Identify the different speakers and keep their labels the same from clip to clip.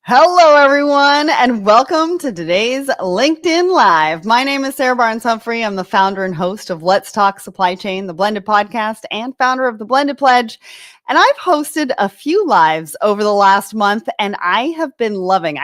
Speaker 1: Hello, everyone, and welcome to today's LinkedIn Live. My name is Sarah Barnes-Humphrey. I'm the founder and host of Let's Talk Supply Chain, the Blended Podcast, and founder of the Blended Pledge. And I've hosted a few lives over the last month, and I have been loving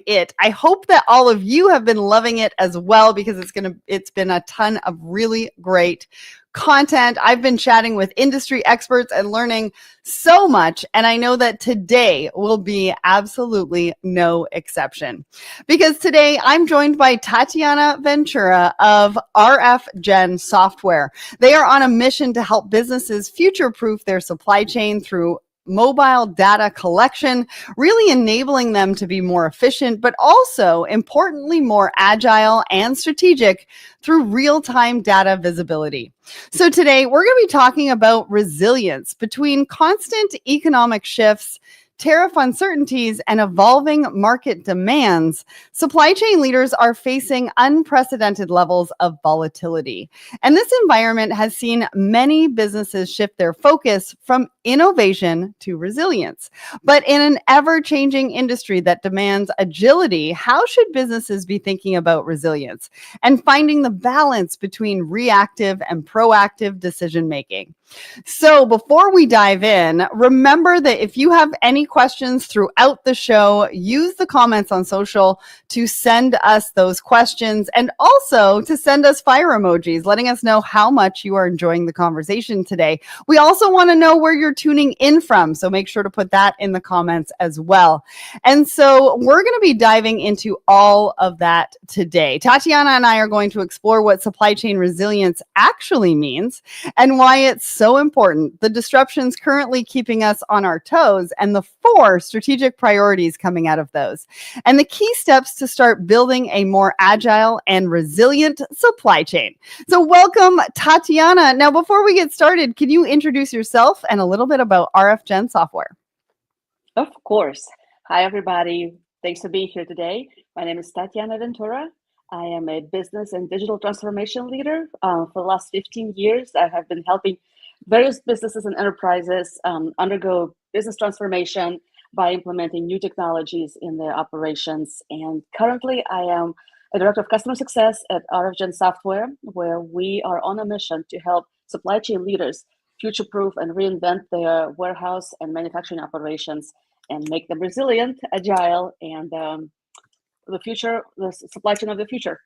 Speaker 1: it. I hope that all of you have been loving it as well, because it's been a ton of really great content. I've been chatting with industry experts and learning so much. And I know that today will be absolutely no exception, because today I'm joined by Tatyana Ventura of RF Gen Software. They are on a mission to help businesses future-proof their supply chain through mobile data collection, really enabling them to be more efficient, but also importantly, more agile and strategic through real-time data visibility. So today we're going to be talking about resilience between constant economic shifts, tariff uncertainties, and evolving market demands. Supply chain leaders are facing unprecedented levels of volatility. And this environment has seen many businesses shift their focus from innovation to resilience. But in an ever-changing industry that demands agility, how should businesses be thinking about resilience and finding the balance between reactive and proactive decision-making? So before we dive in, remember that if you have any questions throughout the show, use the comments on social to send us those questions, and also to send us fire emojis, letting us know how much you are enjoying the conversation today. We also want to know where you're tuning in from, so make sure to put that in the comments as well. And so we're going to be diving into all of that today. Tatyana and I are going to explore what supply chain resilience actually means and why it's so important, the disruptions currently keeping us on our toes, and the 4 strategic priorities coming out of those, and the key steps to start building a more agile and resilient supply chain. So welcome, Tatyana. Now, before we get started, can you introduce yourself and a little bit about RF Gen Software?
Speaker 2: Of course. Hi, everybody. Thanks for being here today. My name is Tatyana Ventura. I am a business and digital transformation leader. For the last 15 years, I have been helping various businesses and enterprises undergo business transformation by implementing new technologies in their operations. And currently, I am a director of customer success at RF Gen Software, where we are on a mission to help supply chain leaders future-proof and reinvent their warehouse and manufacturing operations and make them resilient, agile, and the supply chain of the future.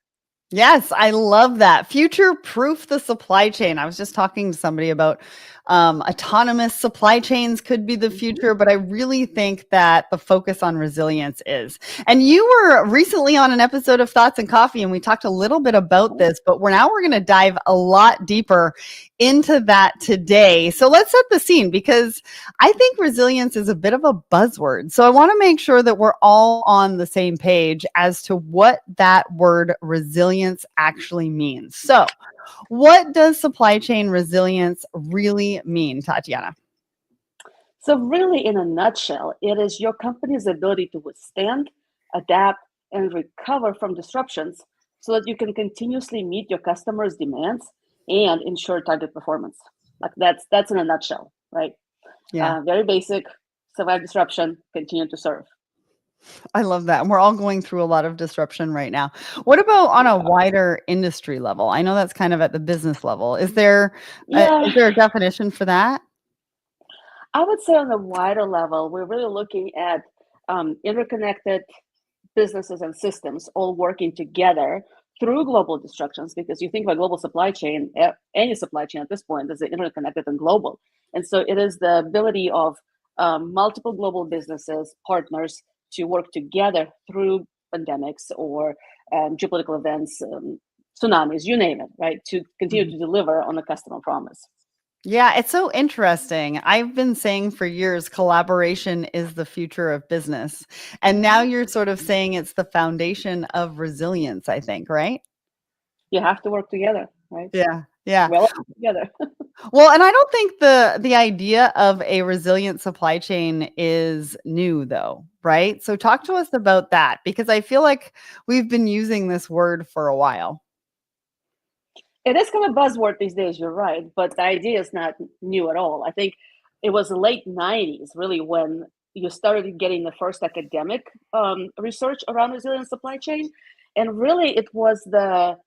Speaker 1: Yes, I love that. Future-proof the supply chain. I was just talking to somebody about autonomous supply chains could be the future, but I really think that the focus on resilience is. And you were recently on an episode of Thoughts and Coffee, and we talked a little bit about this, but we're going to dive a lot deeper into that today. So let's set the scene, because I think resilience is a bit of a buzzword. So I want to make sure that we're all on the same page as to what that word resilience actually means. So what does supply chain resilience really mean, Tatyana?
Speaker 2: So really, in a nutshell, it is your company's ability to withstand, adapt, and recover from disruptions so that you can continuously meet your customers' demands and ensure target performance. Like that's in a nutshell, right?
Speaker 1: Yeah.
Speaker 2: Very basic, survive disruption, continue to serve.
Speaker 1: I love that. And we're all going through a lot of disruption right now. What about on a wider industry level? I know that's kind of at the business level. Is there
Speaker 2: Yeah,
Speaker 1: a definition for that?
Speaker 2: I would say on a wider level, we're really looking at interconnected businesses and systems all working together through global disruptions, because you think about global supply chain, any supply chain at this point is interconnected and global. And so it is the ability of multiple global businesses, partners, to work together through pandemics or geopolitical events, tsunamis, you name it, right? To continue to deliver on the customer promise.
Speaker 1: Yeah, it's so interesting. I've been saying for years, collaboration is the future of business. And now you're sort of saying it's the foundation of resilience, I think, right?
Speaker 2: You have to work together, right?
Speaker 1: Yeah. Yeah.
Speaker 2: Well, together.
Speaker 1: Well, and I don't think the idea of a resilient supply chain is new, though, right? So talk to us about that, because I feel like we've been using this word for a while.
Speaker 2: It is kind of a buzzword these days, you're right, but the idea is not new at all. I think it was the late 90s, really, when you started getting the first academic research around resilient supply chain. And really, it was the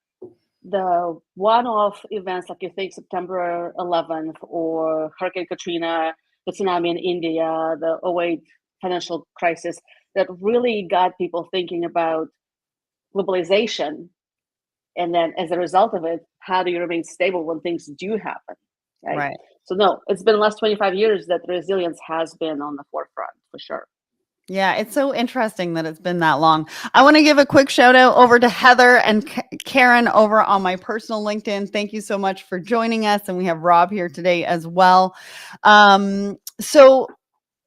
Speaker 2: one-off events, like you think September 11th or Hurricane Katrina, the tsunami in India, the '08 financial crisis, that really got people thinking about globalization. And then as a result of it, how do you remain stable when things do happen, right?
Speaker 1: Right.
Speaker 2: So no, it's been the last 25 years that resilience has been on the forefront for sure.
Speaker 1: Yeah, it's so interesting that it's been that long. I want to give a quick shout out over to Heather and Karen over on my personal LinkedIn. Thank you so much for joining us. And we have Rob here today as well. So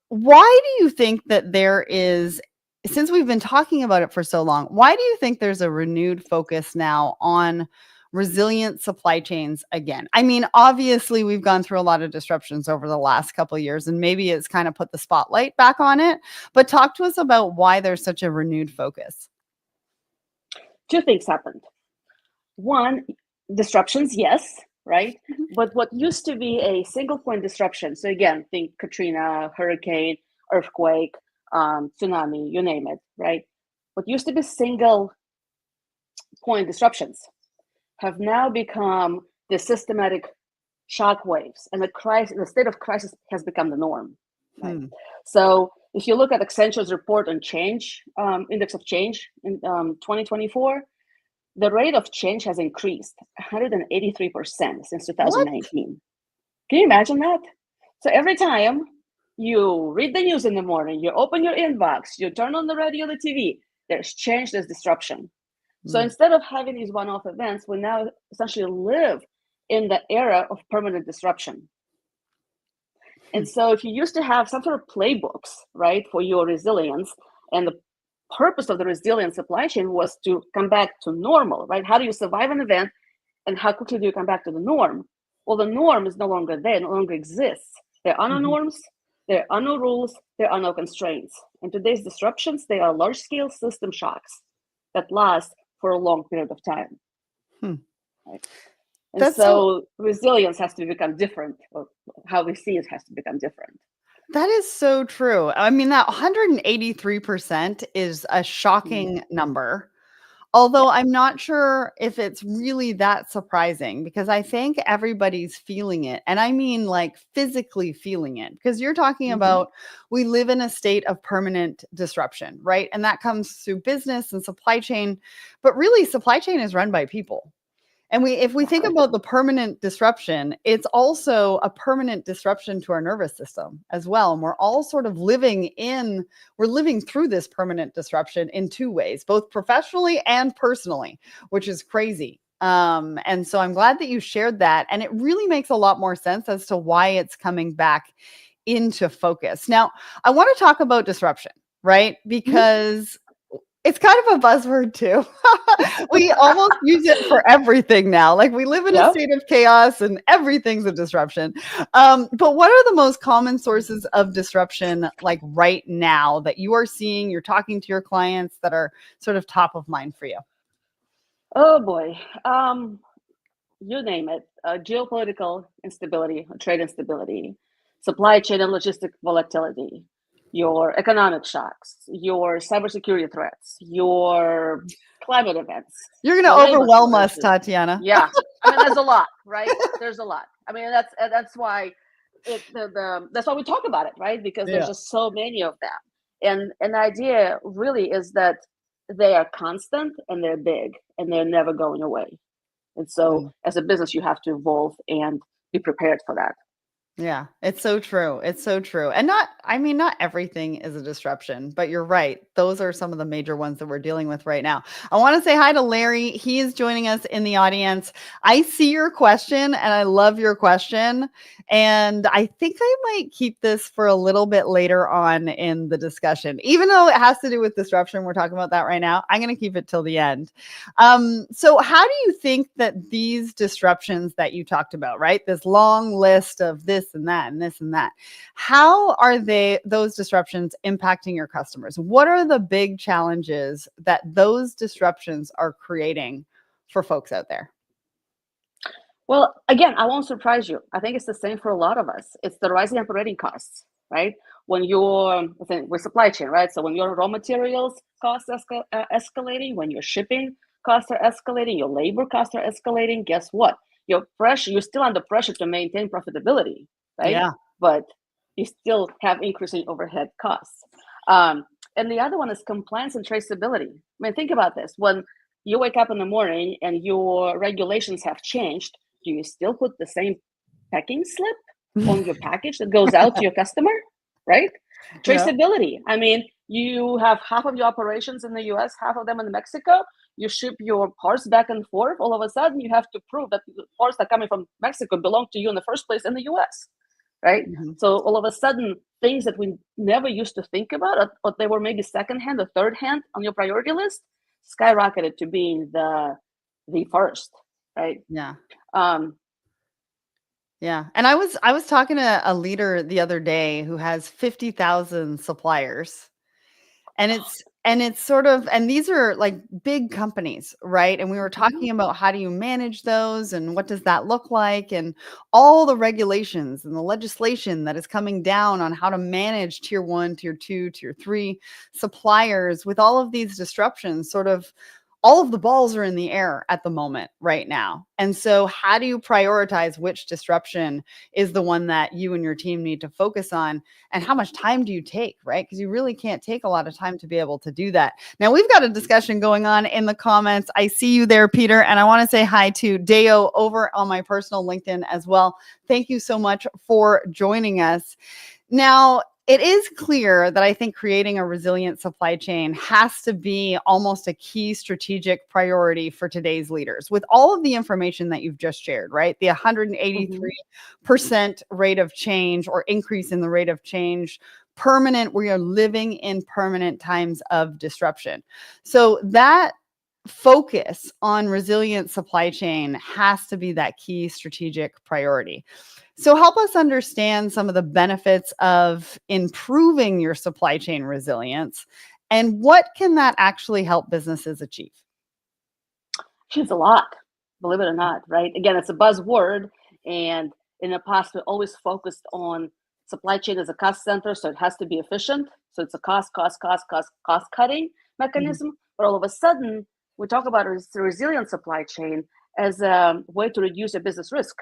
Speaker 1: why do you think that there is, since we've been talking about it for so long, why do you think there's a renewed focus now on resilient supply chains again? I mean, obviously, we've gone through a lot of disruptions over the last couple of years, and maybe it's kind of put the spotlight back on it. But talk to us about why there's such a renewed focus.
Speaker 2: Two things happened. One, disruptions, yes, right? But what used to be a single point disruption, so again, think Katrina, hurricane, earthquake, tsunami, you name it, right? What used to be single point disruptions have now become the systematic shock waves, and the state of crisis has become the norm, right? So if you look at Accenture's report on change, index of change in 2024, the rate of change has increased 183% since
Speaker 1: What?
Speaker 2: 2019. Can you imagine that? So every time you read the news in the morning, you open your inbox, you turn on the radio, the TV, there's change, there's disruption. So instead of having these one-off events, we now essentially live in the era of permanent disruption. And so if you used to have some sort of playbooks, right, for your resilience, and the purpose of the resilient supply chain was to come back to normal, right? How do you survive an event and how quickly do you come back to the norm? Well, the norm is no longer there, no longer exists. There are no norms, there are no rules, there are no constraints. And today's disruptions, they are large-scale system shocks that last for a long period of time. Right? And so resilience has to become different, or how we see it has to become different.
Speaker 1: That is so true. I mean, that 183% is a shocking number. Although I'm not sure if it's really that surprising, because I think everybody's feeling it. And I mean, like, physically feeling it, because you're talking about, we live in a state of permanent disruption, right? And that comes through business and supply chain. But really, supply chain is run by people. And if we think about the permanent disruption, it's also a permanent disruption to our nervous system as well. And we're all sort of living through this permanent disruption in two ways, both professionally and personally, which is crazy. And so I'm glad that you shared that. And it really makes a lot more sense as to why it's coming back into focus. Now, I want to talk about disruption, right? Because it's kind of a buzzword too. We almost use it for everything now. Like, we live in a state of chaos and everything's a disruption. But what are the most common sources of disruption, like right now, that you are seeing, you're talking to your clients, that are sort of top of mind for you?
Speaker 2: Oh boy. You name it. Geopolitical instability, trade instability, supply chain and logistic volatility, your economic shocks, your cybersecurity threats, your climate events.
Speaker 1: You're going to overwhelm us, Tatyana.
Speaker 2: Yeah, I mean, there's a lot, right? There's a lot. I mean, that's why that's why we talk about it, right? Because there's just so many of them, and the idea really is that they are constant and they're big and they're never going away. And so, as a business, you have to evolve and be prepared for that.
Speaker 1: Yeah, it's so true. It's so true. And not everything is a disruption, but you're right. Those are some of the major ones that we're dealing with right now. I want to say hi to Larry. He is joining us in the audience. I see your question and I love your question. And I think I might keep this for a little bit later on in the discussion. Even though it has to do with disruption, we're talking about that right now. I'm going to keep it till the end. So how do you think that these disruptions that you talked about, right? This long list of this and that and this and that, how are those disruptions impacting your customers? What are the big challenges that those disruptions are creating for folks out there?
Speaker 2: Well, again, I won't surprise you. I think it's the same for a lot of us. It's the rising operating costs, right? when you're with supply chain, right? So when your raw materials costs escalating, when your shipping costs are escalating, your labor costs are escalating, guess what? You're still under pressure to maintain profitability, right?
Speaker 1: Yeah.
Speaker 2: But you still have increasing overhead costs. And the other one is compliance and traceability. I mean, think about this. When you wake up in the morning and your regulations have changed, do you still put the same packing slip on your package that goes out to your customer, right?
Speaker 1: Yeah.
Speaker 2: Traceability. I mean, you have half of your operations in the US, half of them in Mexico. You ship your parts back and forth. All of a sudden, you have to prove that the parts that are coming from Mexico belong to you in the first place in the US, right?
Speaker 1: Mhm.
Speaker 2: So all of a sudden, things that we never used to think about, or they were maybe secondhand or third hand on your priority list, skyrocketed to being the first, right?
Speaker 1: Yeah.
Speaker 2: Um,
Speaker 1: Yeah. And I was talking to a leader the other day who has 50,000 suppliers. And it's sort of, and these are like big companies, right? And we were
Speaker 2: mhm,
Speaker 1: talking about how do you manage those and what does that look like, and all the regulations and the legislation that is coming down on how to manage tier 1, tier 2, tier 3 suppliers with all of these disruptions. Sort of all of the balls are in the air at the moment right now. And so how do you prioritize which disruption is the one that you and your team need to focus on, and how much time do you take, right? Because you really can't take a lot of time to be able to do that. Now, we've got a discussion going on in the comments. I see you there, Peter, and I want to say hi to Deo over on my personal LinkedIn as well. Thank you so much for joining us. Now, it is clear that I think creating a resilient supply chain has to be almost a key strategic priority for today's leaders. With all of the information that you've just shared, right? The
Speaker 2: mhm.
Speaker 1: 183% rate of change, or increase in the rate of change, permanent. We are living in permanent times of disruption. So that focus on resilient supply chain has to be that key strategic priority. So help us understand some of the benefits of improving your supply chain resilience, and what can that actually help businesses achieve?
Speaker 2: She's a lot, believe it or not, right? Again, it's a buzzword. And in the past, we always focused on supply chain as a cost center. So it has to be efficient. So it's a cost cutting
Speaker 1: Mhm.
Speaker 2: mechanism. But all of a sudden, we talk about a resilient supply chain as a way to reduce your business risk.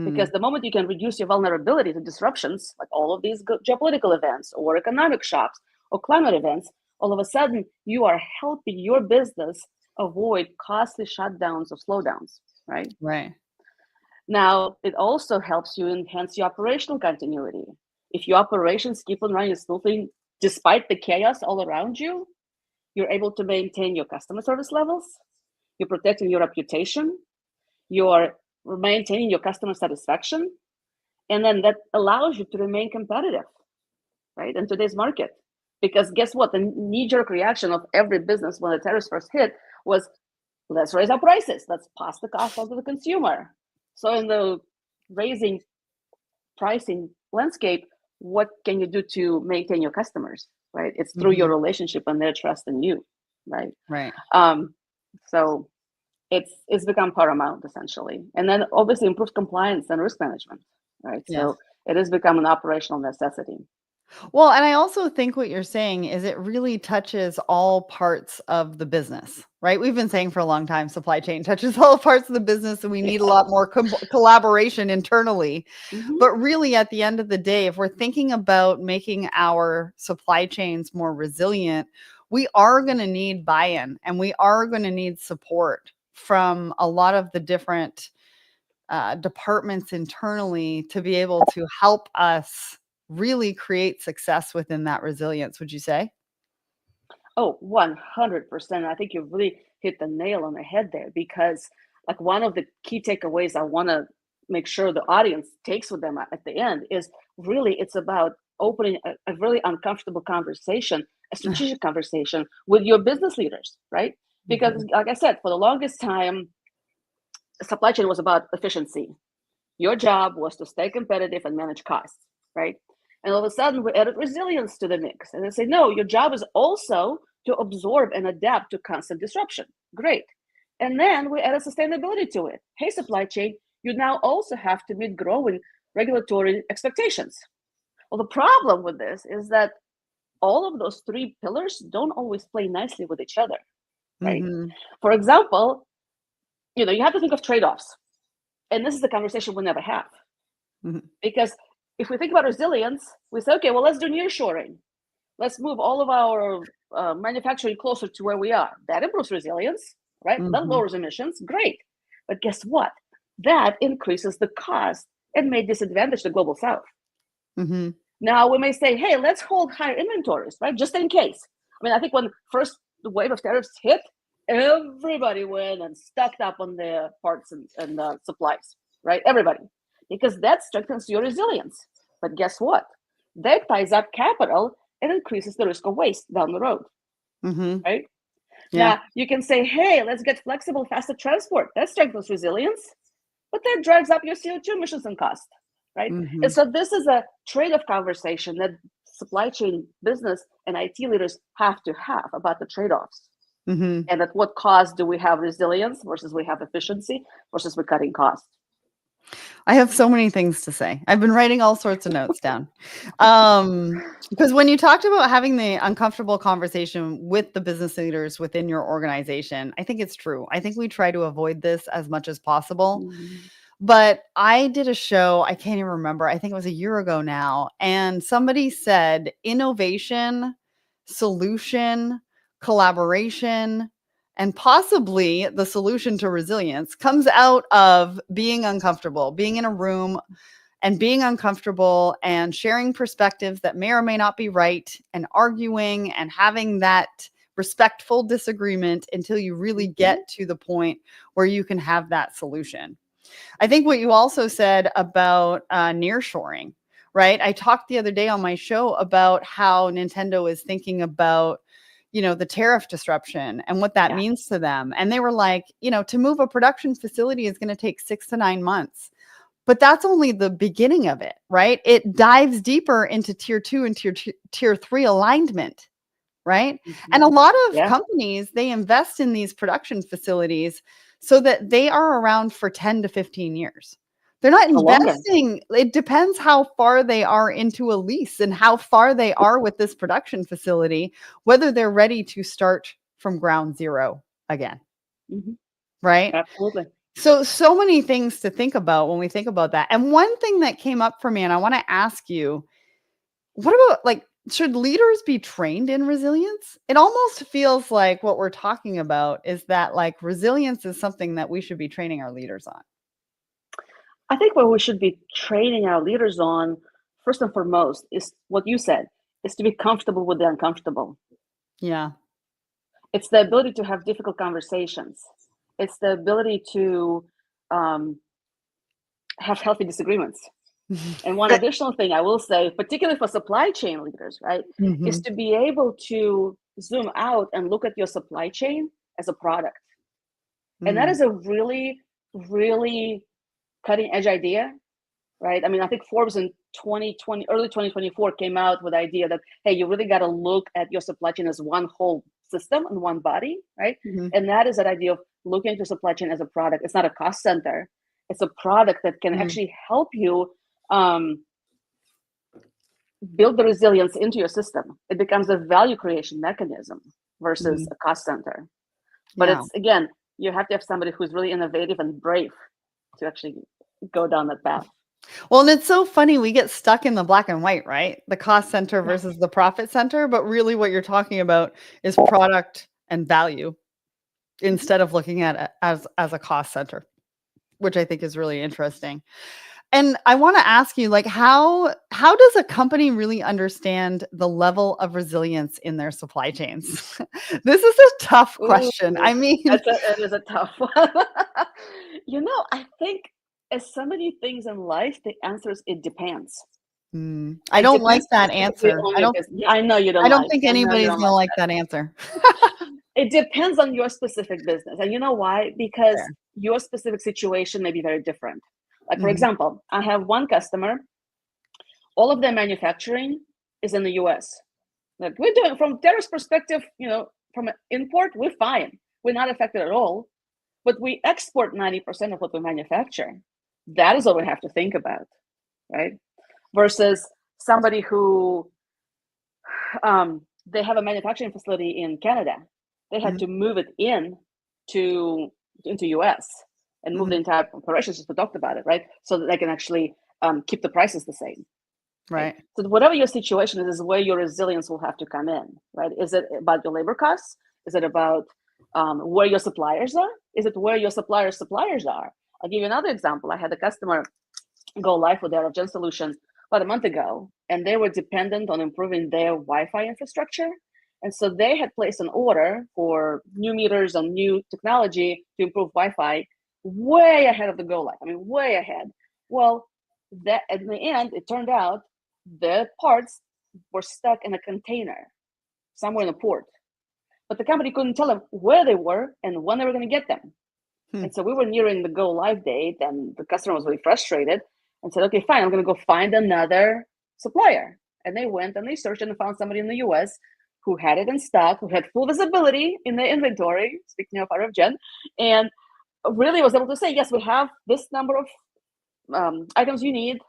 Speaker 2: Because
Speaker 1: Mm,
Speaker 2: the moment you can reduce your vulnerability to disruptions, like all of these geopolitical events or economic shocks or climate events, all of a sudden you are helping your business avoid costly shutdowns or slowdowns, right?
Speaker 1: right.
Speaker 2: Now, it also helps you enhance your operational continuity. If your operations keep on running smoothly despite the chaos all around you, you're able to maintain your customer service levels, you're protecting your reputation, you're maintaining your customer satisfaction, and then that allows you to remain competitive, right, in today's market. Because guess what? The knee-jerk reaction of every business when the tariffs first hit was, let's raise our prices, let's pass the cost on to the consumer. So in the raising pricing landscape, what can you do to maintain your customers, right? It's through your
Speaker 1: Mhm.
Speaker 2: relationship and their trust in you, right?
Speaker 1: Right.
Speaker 2: Um, so it's become paramount essentially, and then obviously improve compliance and risk management, right?
Speaker 1: Yes.
Speaker 2: So it has become an operational necessity.
Speaker 1: Well, and I also think what you're saying is it really touches all parts of the business, right? We've been saying for a long time supply chain touches all parts of the business, and we need a
Speaker 2: Yeah.
Speaker 1: lot more collaboration internally.
Speaker 2: Hmm.
Speaker 1: But really, at the end of the day, if we're thinking about making our supply chains more resilient, we are going to need buy in, and we are going to need support from a lot of the different departments internally to be able to help us really create success within that resilience, would you say?
Speaker 2: Oh, 100%. I think you really hit the nail on the head there, because like one of the key takeaways I want to make sure the audience takes with them at the end is really it's about opening a really uncomfortable conversation, a strategic conversation with your business leaders, right? Because
Speaker 1: Mhm.
Speaker 2: like I said, for the longest time, supply chain was about efficiency. Your job was to stay competitive and manage costs, right? And all of a sudden, we added resilience to the mix. And they say, no, your job is also to absorb and adapt to constant disruption. Great. And then we added sustainability to it. Hey, supply chain, you now also have to meet growing regulatory expectations. Well, the problem with this is that all of those three pillars don't always play nicely with each other, right?
Speaker 1: Mm-hmm.
Speaker 2: For example, you have to think of trade-offs. And this is the conversation we never have.
Speaker 1: Mm-hmm.
Speaker 2: Because if we think about resilience, we say, okay, well, let's do nearshoring. Let's move all of our manufacturing closer to where we are. That improves resilience, right? That
Speaker 1: Mm-hmm.
Speaker 2: lowers emissions. Great. But guess what? That increases the cost and may disadvantage the global south.
Speaker 1: Mm-hmm.
Speaker 2: Now we may say, hey, let's hold higher inventories, right? Just in case. I mean, I think when first the wave of tariffs hit, everybody went and stocked up on the parts and supplies, right? Everybody, because that strengthens your resilience. But guess what? That ties up capital and increases the risk of waste down the road,
Speaker 1: Mm-hmm.
Speaker 2: right?
Speaker 1: Yeah.
Speaker 2: Now you can say, hey, let's get flexible, faster transport. That strengthens resilience, but that drives up your CO2 emissions and cost, right?
Speaker 1: Mm-hmm.
Speaker 2: And so this is a trade-off conversation that supply chain business and IT leaders have to have about the trade-offs.
Speaker 1: Mm-hmm.
Speaker 2: And at what cost do we have resilience versus we have efficiency versus we're cutting costs?
Speaker 1: I have so many things to say. I've been writing all sorts of notes down. Because when you talked about having the uncomfortable conversation with the business leaders within your organization, I think it's true. I think we try to avoid this as much as possible.
Speaker 2: Mm-hmm.
Speaker 1: But I did a show, I can't even remember, I think it was a year ago now, and somebody said innovation, solution, collaboration, and possibly the solution to resilience comes out of being uncomfortable, being in a room and being uncomfortable and sharing perspectives that may or may not be right and arguing and having that respectful disagreement until you really get to the point where you can have that solution. I think what you also said about nearshoring, right? I talked the other day on my show about how Nintendo is thinking about, the tariff disruption and what that
Speaker 2: Yeah.
Speaker 1: means to them. And they were like, to move a production facility is going to take 6 to 9 months. But that's only the beginning of it, right? It dives deeper into tier 2 and tier 3 alignment, right?
Speaker 2: Mm-hmm.
Speaker 1: And a lot of
Speaker 2: Yeah.
Speaker 1: companies, they invest in these production facilities so that they are around for 10 to 15 years. They're not
Speaker 2: Or longer.
Speaker 1: investing. It depends how far they are into a lease and how far they are with this production facility, whether they're ready to start from ground zero again.
Speaker 2: Mm-hmm.
Speaker 1: Right?
Speaker 2: Absolutely.
Speaker 1: So many things to think about when we think about that. And one thing that came up for me, and I want to ask you, what about should leaders be trained in resilience? It almost feels like what we're talking about is that resilience is something that we should be training our leaders on.
Speaker 2: I think what we should be training our leaders on, first and foremost, is what you said, is to be comfortable with the uncomfortable.
Speaker 1: Yeah.
Speaker 2: It's the ability to have difficult conversations. It's the ability to have healthy disagreements. And one additional thing I will say, particularly for supply chain leaders, right,
Speaker 1: Mm-hmm.
Speaker 2: is to be able to zoom out and look at your supply chain as a product. And that is a really, really cutting edge idea, right? I mean, I think Forbes in 2020, early 2024 came out with the idea that, hey, you really got to look at your supply chain as one whole system and one body, right?
Speaker 1: Mm-hmm.
Speaker 2: And that is that idea of looking at your supply chain as a product. It's not a cost center. It's a product that can actually help you build the resilience into your system. It becomes a value creation mechanism versus a cost center. But it's, again, you have to have somebody who's really innovative and brave to actually go down that path.
Speaker 1: Well, and it's so funny, we get stuck in the black and white, right? The cost center versus the profit center, but really what you're talking about is product and value instead of looking at it as a cost center, which I think is really interesting. And I want to ask you, how does a company really understand the level of resilience in their supply chains? This is a tough question. I mean,
Speaker 2: it is a tough one. I think as so many things in life, the answer is it depends.
Speaker 1: I don't like that answer.
Speaker 2: I know you don't.
Speaker 1: I don't think anybody's going to like that answer.
Speaker 2: It depends on your specific business. And you know why? Because your specific situation may be very different. Like, for example, I have one customer, all of their manufacturing is in the US. Like, we're doing, from tariffs perspective, from an import, we're fine. We're not affected at all. But we export 90% of what we manufacture. That is what we have to think about, right? Versus somebody who they have a manufacturing facility in Canada. They had to move it into US and move the entire operations, just to talk about it, right? So that they can actually keep the prices the same.
Speaker 1: Right.
Speaker 2: So whatever your situation is where your resilience will have to come in, right? Is it about your labor costs? Is it about where your suppliers are? Is it where your suppliers' suppliers are? I'll give you another example. I had a customer go live with their Gen solution about a month ago, and they were dependent on improving their Wi-Fi infrastructure. And so they had placed an order for new meters and new technology to improve Wi-Fi way ahead of the go live. I mean, way ahead. Well, that at the end, it turned out the parts were stuck in a container somewhere in the port, but the company couldn't tell them where they were and when they were going to get them. And so we were nearing the go live date, and the customer was really frustrated and said, okay, fine, I'm going to go find another supplier. And they went and they searched and found somebody in the US who had it in stock, who had full visibility in the inventory, speaking of RFGen, and really was able to say, yes, we have this number of items you need.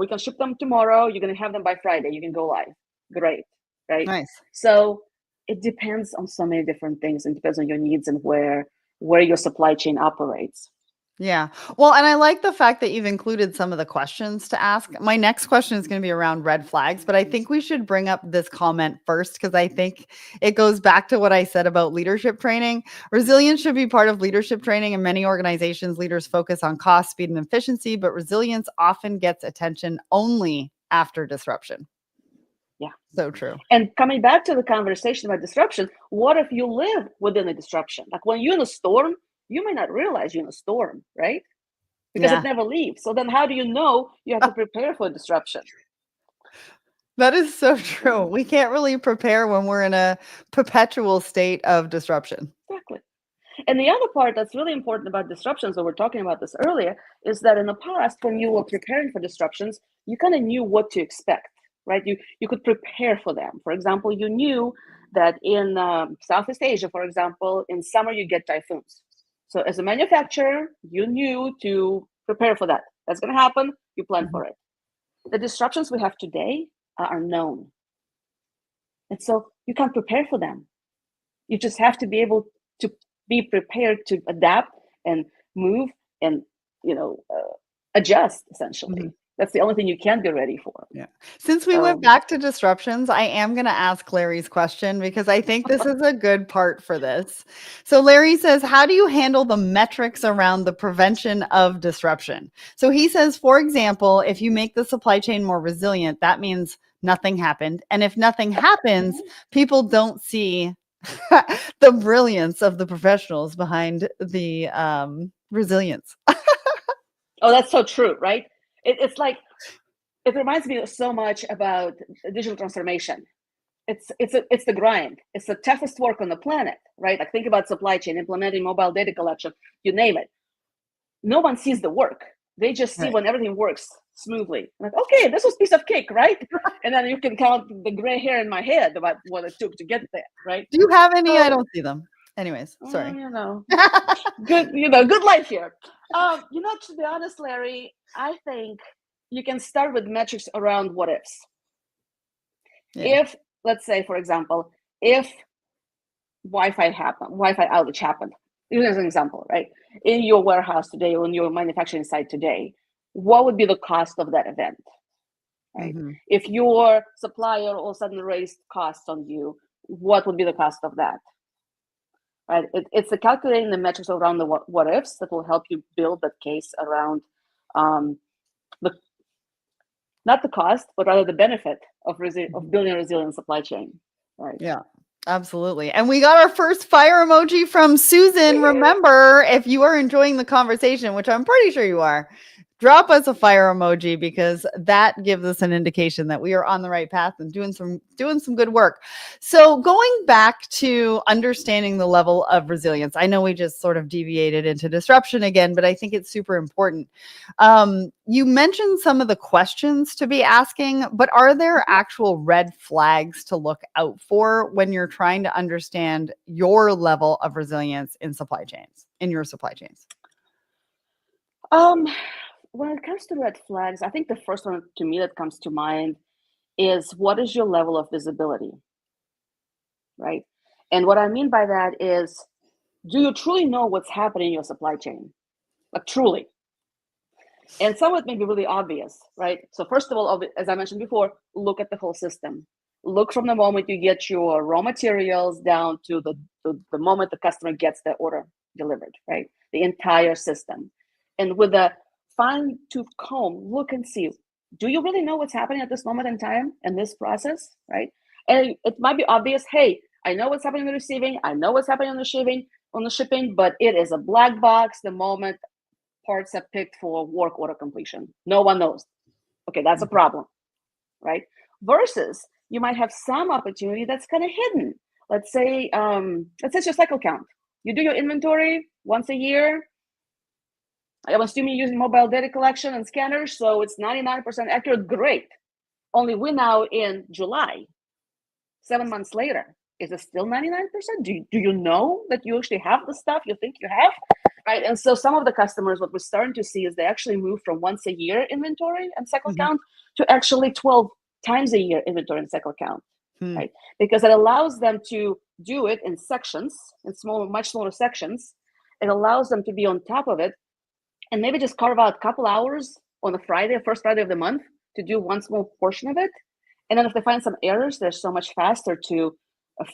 Speaker 2: We can ship them tomorrow. You're going to have them by Friday. You can go live. Great, right?
Speaker 1: Nice.
Speaker 2: So it depends on so many different things, and depends on your needs and where your supply chain operates.
Speaker 1: Yeah. Well, and I like the fact that you've included some of the questions to ask. My next question is going to be around red flags, but I think we should bring up this comment first because I think it goes back to what I said about leadership training. Resilience should be part of leadership training. In many organizations, leaders focus on cost, speed, and efficiency, but resilience often gets attention only after disruption.
Speaker 2: Yeah.
Speaker 1: So true.
Speaker 2: And coming back to the conversation about disruption, what if you live within a disruption? Like when you're in a storm, you may not realize you're in a storm, right? Because it never leaves. So then how do you know you have to prepare for disruption?
Speaker 1: That is so true. We can't really prepare when we're in a perpetual state of disruption.
Speaker 2: Exactly. And the other part that's really important about disruptions, we were talking about this earlier, is that in the past, when you were preparing for disruptions, you kind of knew what to expect, right? You could prepare for them. For example, you knew that in Southeast Asia, for example, in summer you get typhoons. So as a manufacturer, you knew to prepare for that. That's going to happen. You plan for it. The disruptions we have today are known. And so you can't prepare for them. You just have to be able to be prepared to adapt and move and, adjust, essentially. That's the only thing you can be ready for.
Speaker 1: Yeah. Since we went back to disruptions, I am going to ask Larry's question because I think this is a good part for this. So Larry says, how do you handle the metrics around the prevention of disruption? So he says, for example, if you make the supply chain more resilient, that means nothing happened. And if nothing happens, people don't see the brilliance of the professionals behind the resilience.
Speaker 2: Oh, that's so true, right? It's like, it reminds me so much about digital transformation. It's the grind. It's the toughest work on the planet, right? Like think about supply chain, implementing mobile data collection, you name it. No one sees the work. They just see when everything works smoothly. Like, okay, this was piece of cake, right? And then you can count the gray hair in my head about what it took to get there, right?
Speaker 1: Do you have any? I don't see them. Anyways, sorry.
Speaker 2: Good, good life here. To be honest, Larry, I think you can start with metrics around what ifs. Yeah. If, let's say, for example, if Wi-Fi outage happened, even as an example, right? In your warehouse today or in your manufacturing site today, what would be the cost of that event? Right? If your supplier all of a sudden raised costs on you, what would be the cost of that? Right? It's the calculating the metrics around the what ifs that will help you build that case around not the cost, but rather the benefit of building a resilient supply chain. Right?
Speaker 1: Yeah. Absolutely. And we got our first fire emoji from Susan. Remember, if you are enjoying the conversation, which I'm pretty sure you are, drop us a fire emoji because that gives us an indication that we are on the right path and doing some good work. So going back to understanding the level of resilience, I know we just sort of deviated into disruption again, but I think it's super important. You mentioned some of the questions to be asking, but are there actual red flags to look out for when you're trying to understand your level of resilience in your supply chains?
Speaker 2: When it comes to red flags, I think the first one to me that comes to mind is what is your level of visibility, right? And what I mean by that is, do you truly know what's happening in your supply chain? Like truly. And some of it may be really obvious, right? So first of all, as I mentioned before, look at the whole system. Look from the moment you get your raw materials down to the moment the customer gets the order delivered, right? The entire system. And with a fine-tooth comb, look and see, do you really know what's happening at this moment in time in this process, right? And it might be obvious, hey, I know what's happening in the receiving, I know what's happening on the shipping, but it is a black box the moment parts are picked for work order completion. No one knows. Okay, that's a problem, right? Versus you might have some opportunity that's kind of hidden. Let's say it's your cycle count. You do your inventory once a year. I'm assuming you're using mobile data collection and scanners, so it's 99% accurate. Great. Only we're now in July, 7 months later. Is it still 99%? Do you know that you actually have the stuff you think you have? Right. And so some of the customers, what we're starting to see is they actually move from once a year inventory and cycle count to actually 12 times a year inventory and cycle count. Right. Because it allows them to do it in sections, in much smaller sections. It allows them to be on top of it and maybe just carve out a couple hours on the first Friday of the month to do one small portion of it. And then if they find some errors, they're so much faster to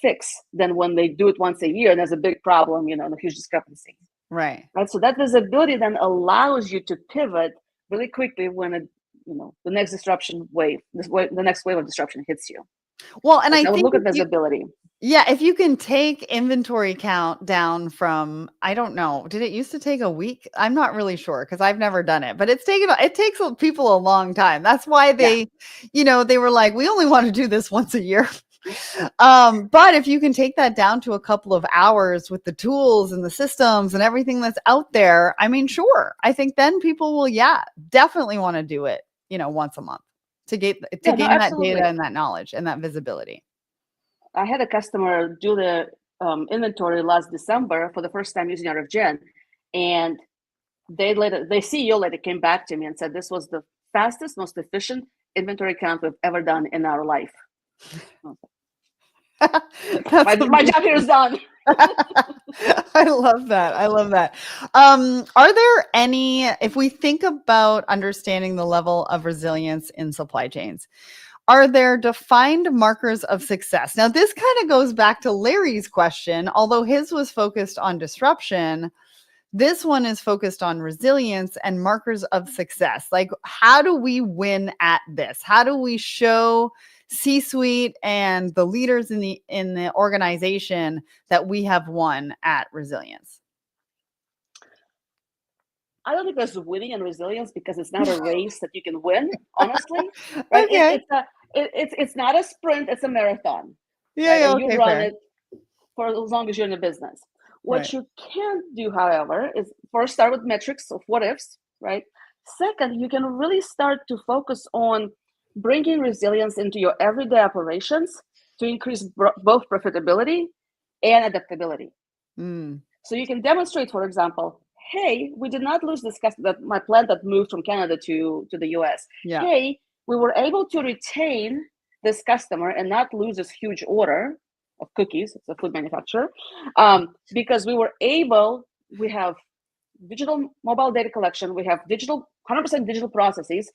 Speaker 2: fix than when they do it once a year and there's a big problem, and a huge discrepancy.
Speaker 1: Right.
Speaker 2: So that visibility then allows you to pivot really quickly when the next disruption wave, the next wave of disruption hits you.
Speaker 1: Well, and I think
Speaker 2: look at visibility.
Speaker 1: If you can take inventory count down from, I don't know, did it used to take a week? I'm not really sure because I've never done it, but it takes people a long time. That's why they were like, we only want to do this once a year. But if you can take that down to a couple of hours with the tools and the systems and everything that's out there, I mean, sure. I think then people will, definitely want to do it, once a month to gain that data and that knowledge and that visibility.
Speaker 2: I had a customer do the inventory last December for the first time using RFGen, and the CEO later came back to me and said this was the fastest, most efficient inventory count we've ever done in our life. My job here is done.
Speaker 1: I love that. Are there any, if we think about understanding the level of resilience in supply chains, are there defined markers of success? Now, this kind of goes back to Larry's question, although his was focused on disruption. This one is focused on resilience and markers of success. Like, how do we win at this? How do we show C-suite and the leaders in the organization that we have won at resilience?
Speaker 2: I don't think there's winning and resilience because it's not a race that you can win, honestly. Right?
Speaker 1: Okay.
Speaker 2: It's not a sprint, it's a marathon.
Speaker 1: Yeah,
Speaker 2: and you run it for as long as you're in the business. What you can do, however, is first start with metrics of what ifs, right? Second, you can really start to focus on bringing resilience into your everyday operations to increase both profitability and adaptability. So you can demonstrate, for example, hey, we did not lose this customer, my plant that moved from Canada to the US.
Speaker 1: Yeah.
Speaker 2: Hey, we were able to retain this customer and not lose this huge order of cookies. It's a food manufacturer. Because we have digital mobile data collection. We have 100% digital processes.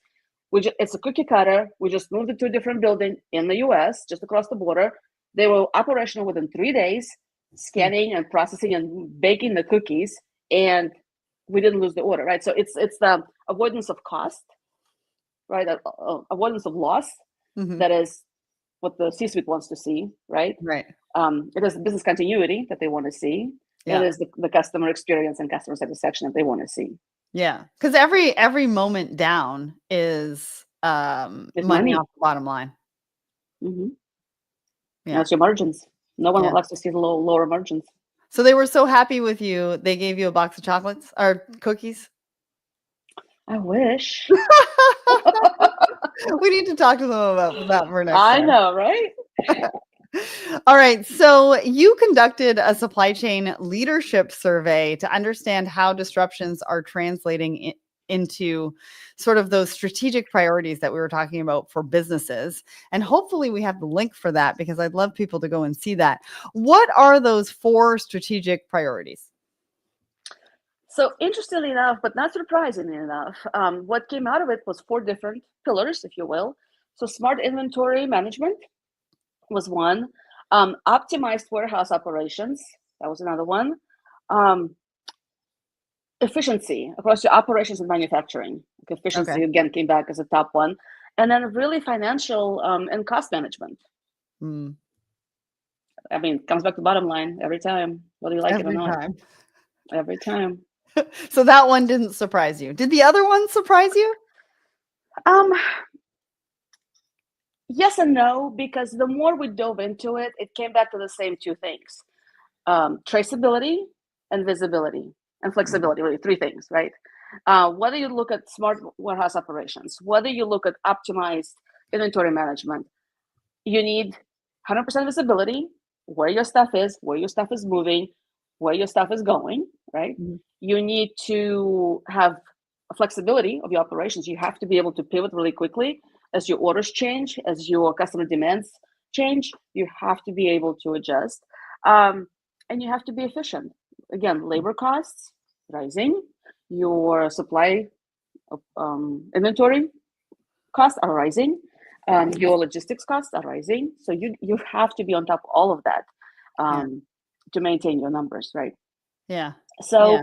Speaker 2: It's a cookie cutter. We just moved it to a different building in the US, just across the border. They were operational within 3 days, scanning and processing and baking the cookies, and we didn't lose the order, right? So it's the avoidance of cost, right? Avoidance of loss. That is what the C-suite wants to see, right?
Speaker 1: Right.
Speaker 2: It is business continuity that they want to see. It is the customer experience and customer satisfaction that they want to see.
Speaker 1: Yeah, because every moment down is money off the bottom line.
Speaker 2: Yeah, that's your margins. No one likes to see the lower margins.
Speaker 1: So they were so happy with you, they gave you a box of chocolates or cookies?
Speaker 2: I wish.
Speaker 1: We need to talk to them about that for next time.
Speaker 2: I know, right?
Speaker 1: All right. So you conducted a supply chain leadership survey to understand how disruptions are translating into sort of those strategic priorities that we were talking about for businesses. And hopefully we have the link for that because I'd love people to go and see that. What are those 4 strategic priorities?
Speaker 2: So interestingly enough, but not surprisingly enough, what came out of it was 4 different pillars, if you will. So smart inventory management was one. Optimized warehouse operations, that was another one. Efficiency across your operations and manufacturing. Efficiency,
Speaker 1: Okay.
Speaker 2: again, came back as a top one. And then really financial and cost management.
Speaker 1: Mm.
Speaker 2: I mean, it comes back to bottom line every time, whether you like it or
Speaker 1: Every
Speaker 2: not.
Speaker 1: time.
Speaker 2: Every time.
Speaker 1: So that one didn't surprise you. Did the other one surprise you?
Speaker 2: Yes and no, because the more we dove into it, it came back to the same 2 things. Traceability and visibility and flexibility, really 3 things, right? Whether you look at smart warehouse operations, whether you look at optimized inventory management, you need 100% visibility, where your stuff is moving, where your stuff is going, right?
Speaker 1: Mm-hmm.
Speaker 2: You need to have a flexibility of your operations. You have to be able to pivot really quickly as your orders change, as your customer demands change. You have to be able to adjust. And you have to be efficient. Again, labor costs rising, your supply inventory costs are rising, your logistics costs are rising. So you have to be on top of all of that to maintain your numbers, right?
Speaker 1: Yeah.
Speaker 2: So
Speaker 1: Yeah.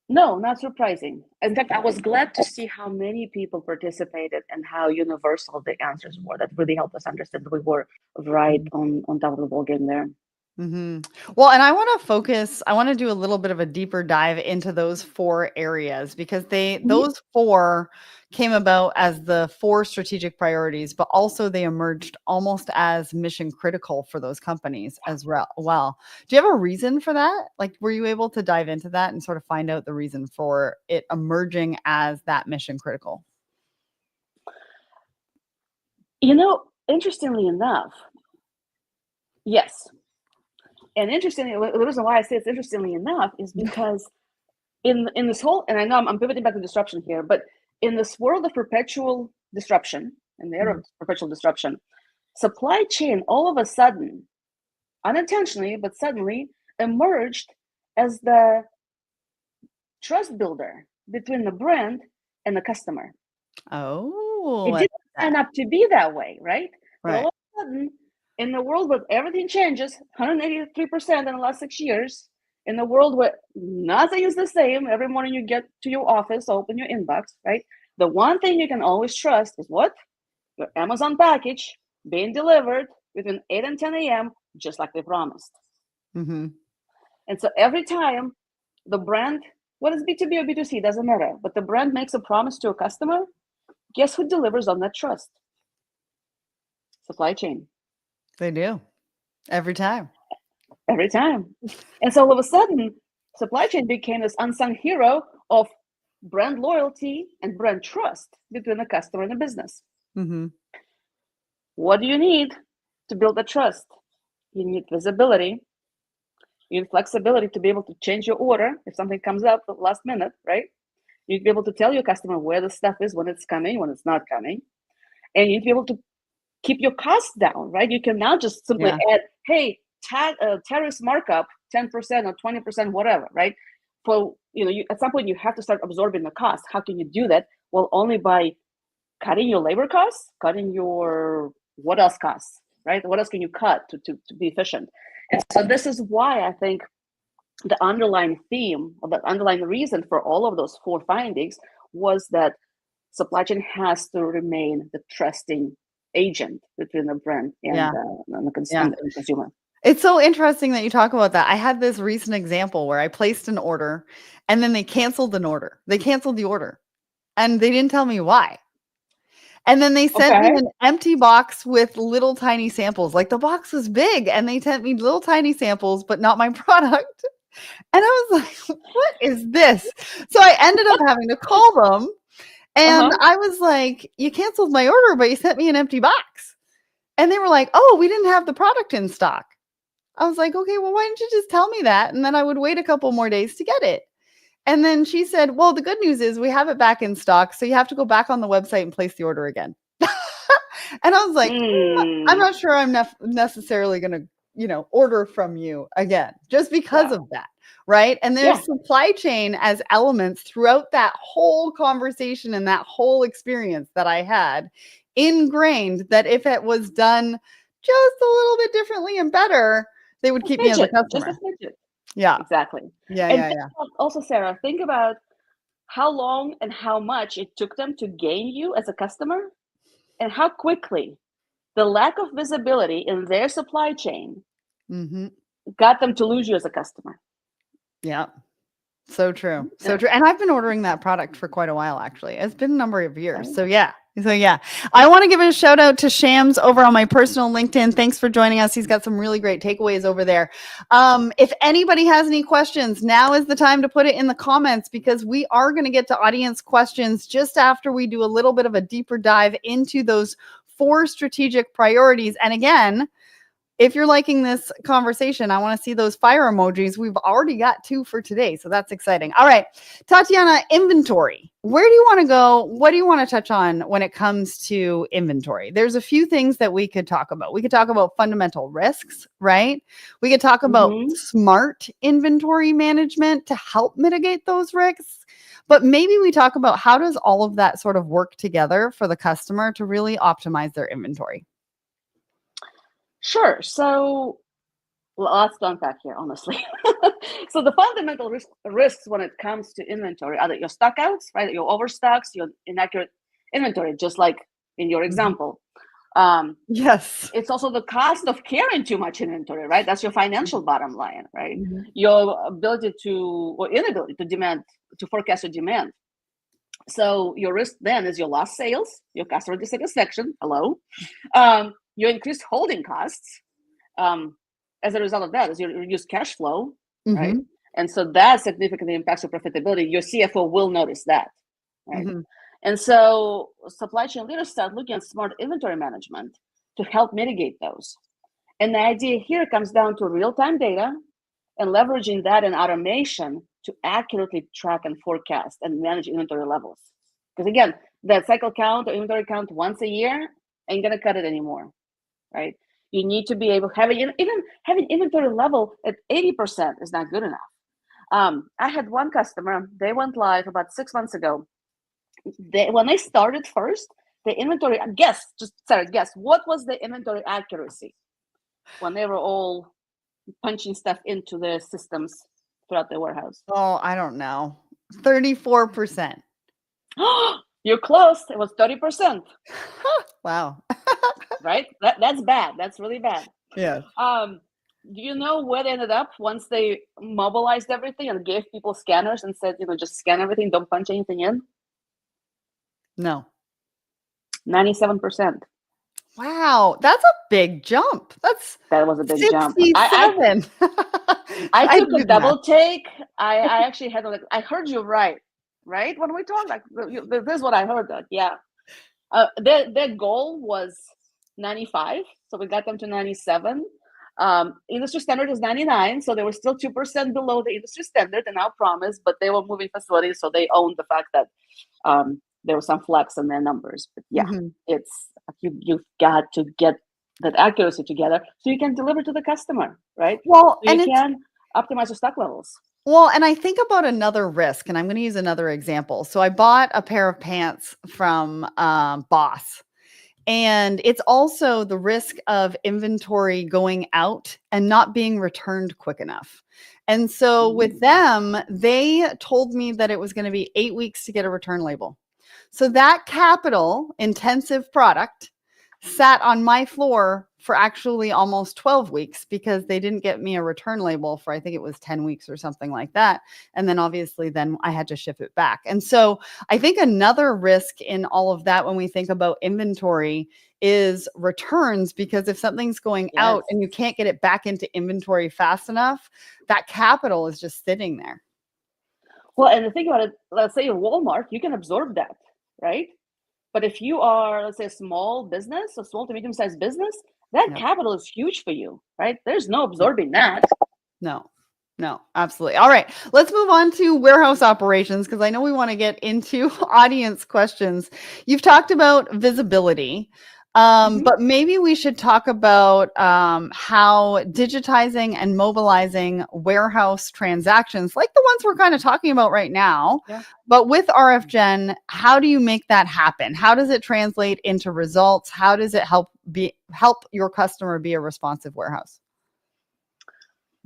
Speaker 2: no, not surprising. In fact, I was glad to see how many people participated and how universal the answers were. That really helped us understand that we were right on top of the ball game there.
Speaker 1: Mm-hmm. Well, and I want to do a little bit of a deeper dive into those 4 areas because those 4 came about as the 4 strategic priorities, but also they emerged almost as mission critical for those companies as well. Do you have a reason for that? Like, were you able to dive into that and sort of find out the reason for it emerging as that mission critical?
Speaker 2: Interestingly enough, yes. And interestingly, the reason why I say it's interestingly enough is because in this whole, and I know I'm pivoting back to disruption here, but in this world of perpetual disruption, in the era of perpetual disruption, supply chain all of a sudden, unintentionally, but suddenly emerged as the trust builder between the brand and the customer.
Speaker 1: Oh,
Speaker 2: It
Speaker 1: I
Speaker 2: didn't
Speaker 1: like
Speaker 2: sign
Speaker 1: that.
Speaker 2: up to be that way, right? But all
Speaker 1: Right.
Speaker 2: of a sudden, in the world where everything changes 183% in the last 6 years, in the world where nothing is the same, every morning you get to your office, open your inbox, right? The one thing you can always trust is what? Your Amazon package being delivered between 8 and 10 a.m., just like they promised.
Speaker 1: Mm-hmm.
Speaker 2: And so every time the brand, whether it's B2B or B2C, doesn't matter, but the brand makes a promise to a customer, guess who delivers on that trust? Supply chain.
Speaker 1: They do every time.
Speaker 2: Every time. And so all of a sudden, supply chain became this unsung hero of brand loyalty and brand trust between the customer and the business.
Speaker 1: Mm-hmm.
Speaker 2: What do you need to build that trust? You need visibility. You need flexibility to be able to change your order if something comes up at the last minute, right? You need to be able to tell your customer where the stuff is, when it's coming, when it's not coming. And you need to be able to keep your costs down, right? You can now just simply add, hey, tariffs markup 10% or 20%, whatever, right? For at some point you have to start absorbing the cost. How can you do that? Well, only by cutting your labor costs, cutting your what else costs, right? What else can you cut to be efficient? And so this is why I think the underlying theme or the underlying reason for all of those 4 findings was that supply chain has to remain the trusting agent between the brand and the consumer.
Speaker 1: It's so interesting that you talk about that. I had this recent example where I placed an order and then they canceled an order. They canceled the order and they didn't tell me why. And then they sent me an empty box with little tiny samples. Like the box was big and they sent me little tiny samples, but not my product. And I was like, what is this? So I ended up having to call them. And I was like, you canceled my order, but you sent me an empty box. And they were like, oh, we didn't have the product in stock. I was like, okay, well, why didn't you just tell me that? And then I would wait a couple more days to get it. And then she said, well, the good news is we have it back in stock. So you have to go back on the website and place the order again. And I was like, I'm not sure I'm necessarily going to, order from you again, just because of that. Right. And there's supply chain as elements throughout that whole conversation and that whole experience that I had ingrained that if it was done just a little bit differently and better, they would keep me as a customer.
Speaker 2: Just a midget.
Speaker 1: Yeah.
Speaker 2: Exactly.
Speaker 1: Yeah.
Speaker 2: Also, Sarah, think about how long and how much it took them to gain you as a customer and how quickly the lack of visibility in their supply chain got them to lose you as a customer.
Speaker 1: Yeah. So true. So true. And I've been ordering that product for quite a while, actually. It's been a number of years. So yeah. I want to give a shout out to Shams over on my personal LinkedIn. Thanks for joining us. He's got some really great takeaways over there. If anybody has any questions, now is the time to put it in the comments because we are going to get to audience questions just after we do a little bit of a deeper dive into those 4 strategic priorities. And again, if you're liking this conversation, I want to see those fire emojis. We've already got 2 for today, so that's exciting. All right, Tatyana, inventory. Where do you want to go? What do you want to touch on when it comes to inventory? There's a few things that we could talk about. We could talk about fundamental risks, right? We could talk about smart inventory management to help mitigate those risks. But maybe we talk about how does all of that sort of work together for the customer to really optimize their inventory?
Speaker 2: Sure. So lots to unpack here, honestly. So the fundamental risks when it comes to inventory are that your stockouts, right? Your overstocks, your inaccurate inventory, just like in your example.
Speaker 1: Yes.
Speaker 2: It's also the cost of carrying too much inventory, right? That's your financial bottom line, right? Your ability or inability to forecast your demand. So your risk then is your lost sales, your customer dissatisfaction, your increased holding costs. As a result of that is your reduced cash flow, right? And so that significantly impacts your profitability. Your CFO will notice that, right? And so supply chain leaders start looking at smart inventory management to help mitigate those. And the idea here comes down to real-time data and leveraging that in automation to accurately track and forecast and manage inventory levels. Because again, that cycle count or inventory count once a year ain't gonna cut it anymore, right? You need to be able even having inventory level at 80% is not good enough. I had one customer, they went live about 6 months ago. When they started first, the inventory, guess what was the inventory accuracy when they were all punching stuff into the systems throughout the warehouse?
Speaker 1: Oh, I don't know. 34%.
Speaker 2: You're close. It was 30%.
Speaker 1: Wow.
Speaker 2: Right? That's bad. That's really bad.
Speaker 1: Yes.
Speaker 2: Do you know where they ended up once they mobilized everything and gave people scanners and said, just scan everything, don't punch anything in?
Speaker 1: No.
Speaker 2: 97%.
Speaker 1: Wow, that's a big jump.
Speaker 2: That was a big jump.
Speaker 1: 67.
Speaker 2: I took a double take. I actually had I heard you right when we talked. This is what I heard. Yeah, their goal was 95, so we got them to 97. Industry standard is 99, so they were still 2% below the industry standard in our promise, but they were moving facilities, so they owned the fact that there was some flex in their numbers. But yeah, it's you've got to get that accuracy together so you can deliver to the customer, right?
Speaker 1: Well,
Speaker 2: so you can optimize your stock levels.
Speaker 1: Well, and I think about another risk, and I'm going to use another example. So I bought a pair of pants from Boss. And it's also the risk of inventory going out and not being returned quick enough. And so with them, they told me that it was going to be 8 weeks to get a return label. So that capital intensive product sat on my floor for actually almost 12 weeks because they didn't get me a return label for, I think it was 10 weeks or something like that. And then obviously then I had to ship it back. And so I think another risk in all of that when we think about inventory is returns, because if something's going out and you can't get it back into inventory fast enough, that capital is just sitting there.
Speaker 2: Well, and the thing about it, let's say Walmart, you can absorb that, right? But if you are, let's say, a small business, a small to medium-sized business, that capital is huge for you, right? There's no absorbing that.
Speaker 1: No. No, absolutely. All right. Let's move on to warehouse operations because I know we want to get into audience questions. You've talked about visibility,
Speaker 2: Mhm.
Speaker 1: but maybe we should talk about how digitizing and mobilizing warehouse transactions, like the ones we're kind of talking about right now,
Speaker 2: Yeah.
Speaker 1: but with RFGen, how do you make that happen? How does it translate into results? How does it help your customer be a responsive warehouse?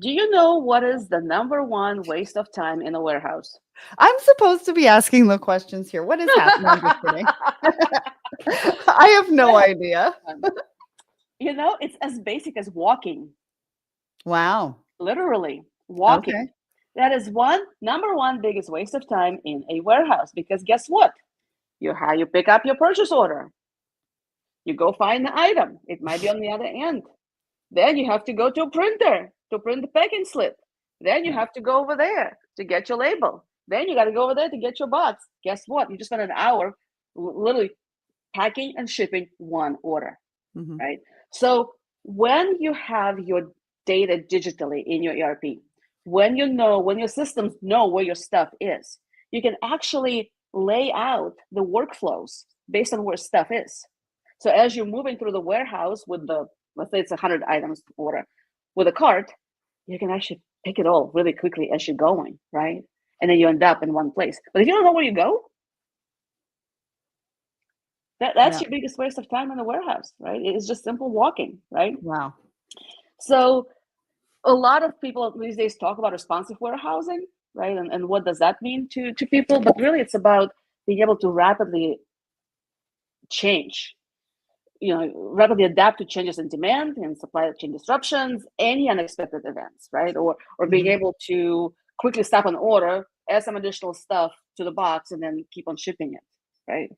Speaker 2: Do you know what is the number one waste of time in a warehouse?
Speaker 1: I'm supposed to be asking the questions here. What is happening? I'm just kidding. I have no
Speaker 2: Well,
Speaker 1: idea.
Speaker 2: it's as basic as walking,
Speaker 1: Wow.
Speaker 2: literally walking.
Speaker 1: Okay.
Speaker 2: That is number one biggest waste of time in a warehouse because guess what? You pick up your purchase order. You go find the item. It might be on the other end. Then you have to go to a printer to print the packing slip. Then you
Speaker 1: Yeah.
Speaker 2: have to go over there to get your label. Then you got to go over there to get your box. Guess what? You just spent an hour literally packing and shipping one order,
Speaker 1: Mhm.
Speaker 2: right? So when you have your data digitally in your ERP, when your systems know where your stuff is, you can actually lay out the workflows based on where stuff is. So as you're moving through the warehouse with let's say it's 100 items order, with a cart, you can actually pick it all really quickly as you're going, right? And then you end up in one place. But if you don't know where you go, that's
Speaker 1: Yeah.
Speaker 2: your biggest waste of time in the warehouse, right? It's just simple walking, right?
Speaker 1: Wow.
Speaker 2: So a lot of people these days talk about responsive warehousing, right? And what does that mean to people? But really it's about being able to rapidly change, rapidly adapt to changes in demand and supply chain disruptions, any unexpected events, right? Or being
Speaker 1: Mhm.
Speaker 2: able to quickly stop an order, add some additional stuff to the box, and then keep on shipping it, right?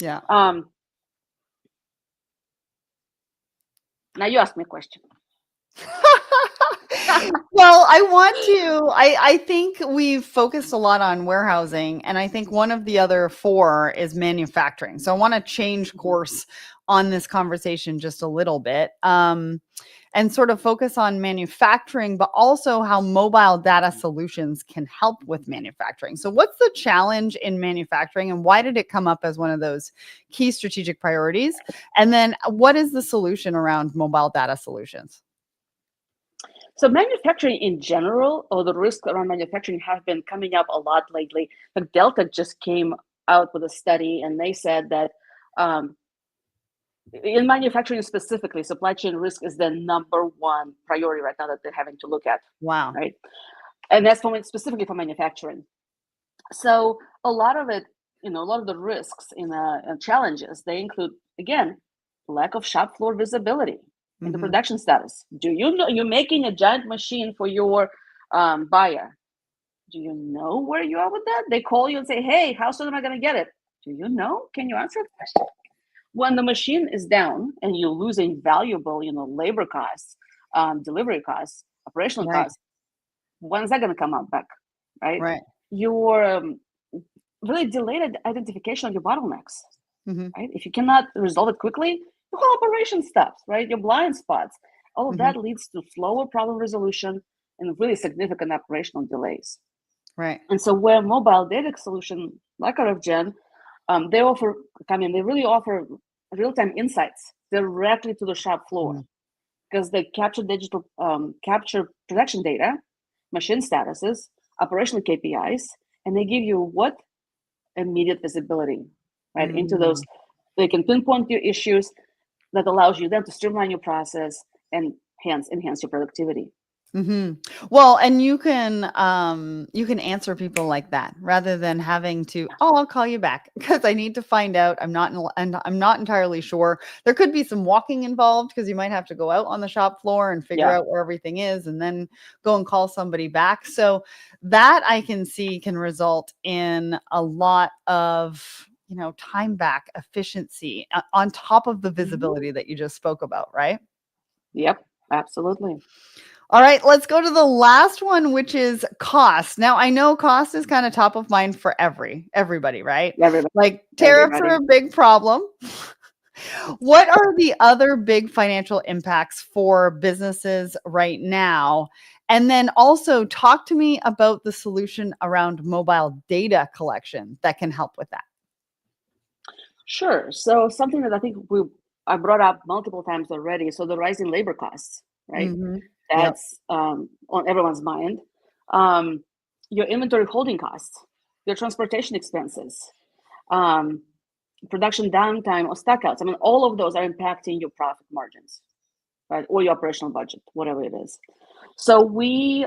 Speaker 1: Yeah.
Speaker 2: Um, Now you ask me a question.
Speaker 1: Well, I think we've focused a lot on warehousing, and I think one of the other four is manufacturing. So I want to change course on this conversation just a little bit. And sort of focus on manufacturing, but also how mobile data solutions can help with manufacturing. So, what's the challenge in manufacturing, and why did it come up as one of those key strategic priorities? And then, what is the solution around mobile data solutions?
Speaker 2: So manufacturing in general, or the risks around manufacturing have been coming up a lot lately. Like Delta just came out with a study, and they said that um, in manufacturing specifically, supply chain risk is the number one priority right now that they're having to look at,
Speaker 1: Wow.
Speaker 2: right? And that's specifically for manufacturing. So a lot of it, a lot of the risks and challenges, they include, again, lack of shop floor visibility into
Speaker 1: Hmm.
Speaker 2: production status. Do you know you're making a giant machine for your buyer? Do you know where you are with that? They call you and say, hey, how soon am I going to get it? Do you know? Can you answer that question? When the machine is down and you're losing valuable, labor costs, delivery costs, operational
Speaker 1: Right.
Speaker 2: costs, when's that going to come out back, right?
Speaker 1: Right.
Speaker 2: Your really delayed identification of your bottlenecks,
Speaker 1: Hmm.
Speaker 2: right? If you cannot resolve it quickly, your whole operation stops, right? Your blind spots, all of
Speaker 1: Hmm.
Speaker 2: that leads to slower problem resolution and really significant operational delays.
Speaker 1: Right.
Speaker 2: And so, where mobile data solution like RFGen, they really offer real-time insights directly to the shop floor
Speaker 1: Mhm.
Speaker 2: because they capture production data, machine statuses, operational KPIs, and they give you what immediate visibility, right, into those.
Speaker 1: Mm.
Speaker 2: They can pinpoint your issues that allows you then to streamline your process and hence enhance your productivity.
Speaker 1: Well, and you can answer people like that rather than having to, oh, I'll call you back because I need to find out. And I'm not entirely sure. There could be some walking involved because you might have to go out on the shop floor and figure
Speaker 2: Yeah.
Speaker 1: out where everything is and then go and call somebody back. So that I can see can result in a lot of time back efficiency on top of the
Speaker 2: Mhm.
Speaker 1: visibility that you just spoke about, right?
Speaker 2: Yep, absolutely.
Speaker 1: All right, let's go to the last one, which is cost. Now, I know cost is kind of top of mind for everybody, right?
Speaker 2: Everybody,
Speaker 1: Like tariffs are
Speaker 2: everybody.
Speaker 1: a big problem. What are the other big financial impacts for businesses right now? And then also talk to me about the solution around mobile data collection that can help with that.
Speaker 2: Sure. So something that I think I brought up multiple times already. So the rising labor costs, right?
Speaker 1: Mm-hmm. Yep.
Speaker 2: That's on everyone's mind. Um, your inventory holding costs, your transportation expenses, um, production downtime or stockouts. I mean, all of those are impacting your profit margins, right? Or your operational budget, whatever it is. So we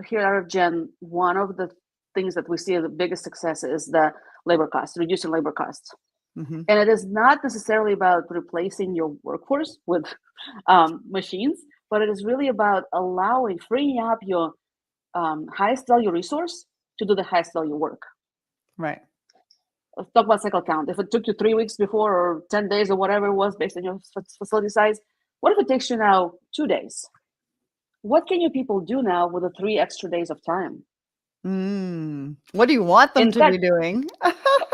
Speaker 2: here at Gen, one of the things that we see as the biggest success is the labor costs, reducing labor costs.
Speaker 1: Mm-hmm.
Speaker 2: And it is not necessarily about replacing your workforce with machines, but it is really about freeing up your highest value resource to do the highest value work.
Speaker 1: Right.
Speaker 2: Let's talk about cycle count. If it took you 3 weeks before or 10 days or whatever it was based on your facility size, what if it takes you now 2 days? What can your people do now with the 3 extra days of time?
Speaker 1: What do you want them
Speaker 2: In
Speaker 1: to be
Speaker 2: fact,
Speaker 1: doing?